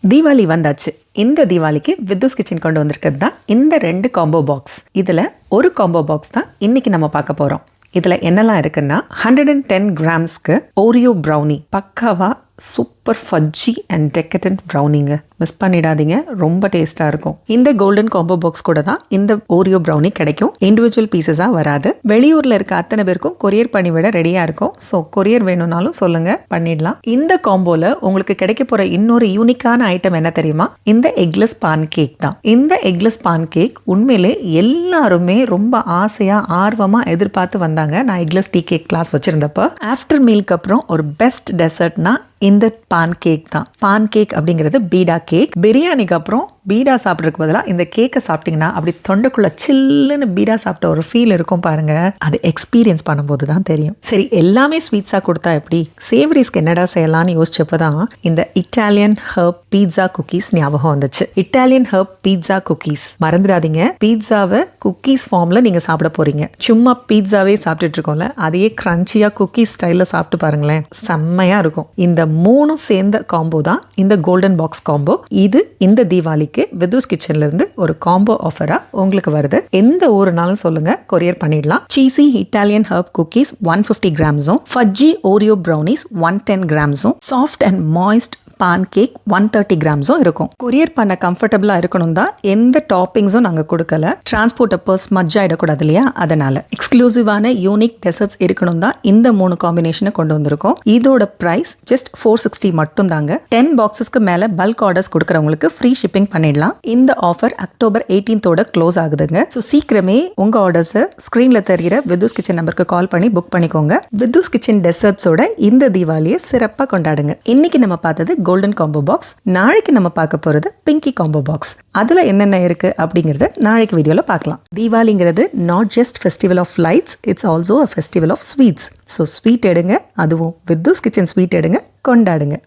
தீபாவளி வந்தாச்சு. இந்த தீபாவளிக்கு வித்தூஸ் கிச்சன் கொண்டு வந்திருக்கிறது தான் இந்த 2 காம்போ பாக்ஸ். இதில் ஒரு காம்போ பாக்ஸ் தான் இன்னைக்கு நம்ம பார்க்க போகிறோம். இதில் என்னெல்லாம் இருக்குன்னா 110 கிராம்ஸ்க்கு ஓரியோ ப்ரௌனி, பக்காவா சூப்பர் ஃபஜ்ஜி அண்ட் டெக்கடன்ட் ப்ரௌனிங்க. மிஸ் பண்ணிடாதீங்க, ரொம்ப டேஸ்ட்டாக இருக்கும். இந்த கோல்டன் காம்போ பாக்ஸ் கூட தான் இந்த ஓரியோ ப்ரௌனி கிடைக்கும். இண்டிவிஜுவல் பீசஸாக வராது. வெளியூரில் இருக்க அத்தனை பேருக்கும் கொரியர் பண்ணி விட ரெடியாக இருக்கும். ஸோ கொரியர் வேணும்னாலும் சொல்லுங்கள், பண்ணிடலாம். இந்த காம்போவில் உங்களுக்கு கிடைக்க போகிற இன்னொரு யூனிக்கான ஐட்டம் என்ன தெரியுமா? இந்த எக்லெஸ் பான் கேக் தான். இந்த எக்லெஸ் பான் கேக் உண்மையிலே எல்லாருமே ரொம்ப ஆசையாக ஆர்வமாக எதிர்பார்த்து வந்தாங்க. நான் எக்லெஸ் டீ கேக் கிளாஸ் வச்சுருந்தப்போ ஆஃப்டர் மீலுக்கு அப்புறம் ஒரு பெஸ்ட் டெசர்ட்னா இந்த பான் கேக் தான். பான் கேக் அப்படிங்கிறது பீடா கேக். பிரியாணிக்கு அப்புறம் பீடா சாப்பிட்றதுக்கு பதிலாக இந்த கேக்கை சாப்பிட்டீங்கன்னா அப்படி தொண்டைக்குள்ள சில்லுன்னு பீடா சாப்பிட்ட ஒரு ஃபீல் இருக்கும் பாருங்க. அது எக்ஸ்பீரியன்ஸ் பண்ணும்போது தான் தெரியும். சரி, எல்லாமே ஸ்வீட்ஸாக கொடுத்தா எப்படி, சேவரிஸ்க்கு என்னடா செய்யலாம்னு யோசிச்சப்போ தான் இந்த இட்டாலியன் ஹர்ப் பீட்சா குக்கீஸ் ஞாபகம் வந்துச்சு. இட்டாலியன் ஹர்ப் பீட்சா குக்கீஸ் மறந்துடாதீங்க. பீட்சாவை குக்கீஸ் ஃபார்மில் நீங்கள் சாப்பிட போறீங்க. சும்மா பீட்சாவே சாப்பிட்டுட்டு இருக்கோம்ல, அதையே கிரன்ச்சியாக குக்கீஸ் ஸ்டைலில் சாப்பிட்டு பாருங்களேன், செம்மையாக இருக்கும். இந்த 3 சேர்ந்த காம்போ தான் இந்த கோல்டன் பாக்ஸ் காம்போ. இது இந்த தீபாவளிக்கு வித்தூஸ் கிச்சன்ல இருந்து ஒரு காம்போ ஆஃபரா உங்களுக்கு வருது. எந்த ஊருனாலும் சொல்லுங்க, கொரியர் பண்ணிடலாம். சீசி இட்டாலியன் ஹர்ப் குக்கீஸ் 150 கிராம்ஸும், ஃபஜ்ஜி ஓரியோ ப்ரௌனிஸ் 110 கிராம்ஸும், soft and moist pancake 130 கிராம்ஸும் இருக்கும். கொரியர் பண்ண கம்ஃபர்டபுளாக இருக்கணும் தான் எந்த டாப்பிங்ஸும் நாங்கள் கொடுக்கல. டிரான்ஸ்போர்ட் அப்போஸ் ஸ்மஜ் ஆகிடக்கூடாது இல்லையா, அதனால எக்ஸ்க்ளூசிவான யூனிக் டெசர்ட்ஸ் இருக்கணும் தான் இந்த 3 காம்பினேஷனை கொண்டு வந்திருக்கோம். இதோட ப்ரைஸ் ஜஸ்ட் 460 மட்டும் தாங்க. 10 பாக்ஸஸ்க்கு மேலே பல்க் ஆர்டர்ஸ் கொடுக்குறவங்களுக்கு ஃப்ரீ ஷிப்பிங் பண்ணிடலாம். இந்த ஆஃபர் அக்டோபர் 18 க்ளோஸ் ஆகுதுங்க. ஸோ சீக்கிரமே உங்கள் ஆர்டர்ஸை ஸ்க்ரீனில் தெரிகிற வித்தூஸ் கிச்சன் நம்பருக்கு கால் பண்ணி புக் பண்ணிக்கோங்க. வித்தூஸ் கிச்சன் டெசர்ட்ஸோட இந்த தீபாவளியை சிறப்பாக கொண்டாடுங்க. இன்னைக்கு நம்ம பார்த்தது கோல்டன் காம்போ பாக்ஸ். நாளைக்கு நம்ம பார்க்க போறது பிங்கி காம்போ பாக்ஸ். அதுல என்னென்ன இருக்கு அப்படிங்கறத நாளைக்கு வீடியோல பார்க்கலாம். தீபாவளிங்கிறது not just festival of lights, it's also a festival of sweets. So sweet எடுங்க, அதுவும் வித்தூஸ் கிச்சன் ஸ்வீட் எடுங்க, கொண்டாடுங்க.